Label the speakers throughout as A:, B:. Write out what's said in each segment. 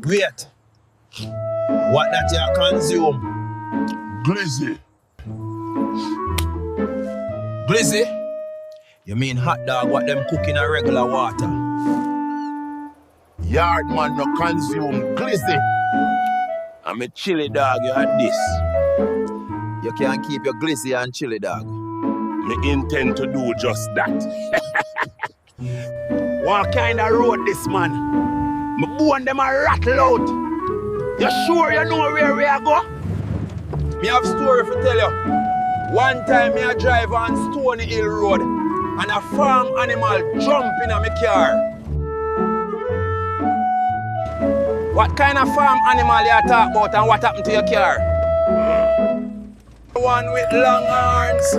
A: Wait. What that you consume?
B: Glizzy.
A: Glizzy? You mean hot dog what them cook in a regular water?
B: Yard man no consume glizzy. I'm a chili dog, you had this.
A: You can't keep your glizzy and chili dog.
B: Me intend to do just that. What kind of road this man? Me bone them a rattle out. You sure you know where we are go?
A: Me have story to tell you. One time me a drive on Stony Hill Road and a farm animal jump in a me car. What kind of farm animal you talk about and what happened to your car? One with long horns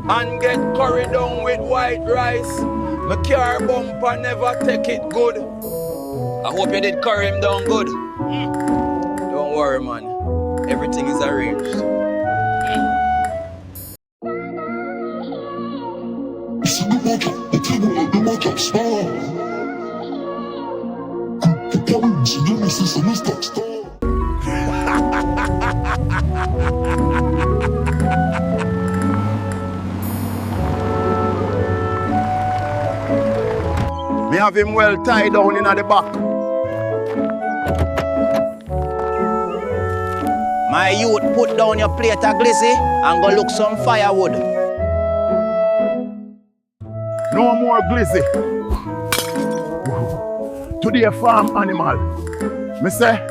A: and get curried down with white rice. My car bumper never take it good. I hope you did curry him down good. Don't worry, man. Everything is arranged.
B: Me have him well tied down in the back.
A: My youth, put down your plate of glizzy and go look some firewood.
B: No more glizzy. Today a farm animal. Me say.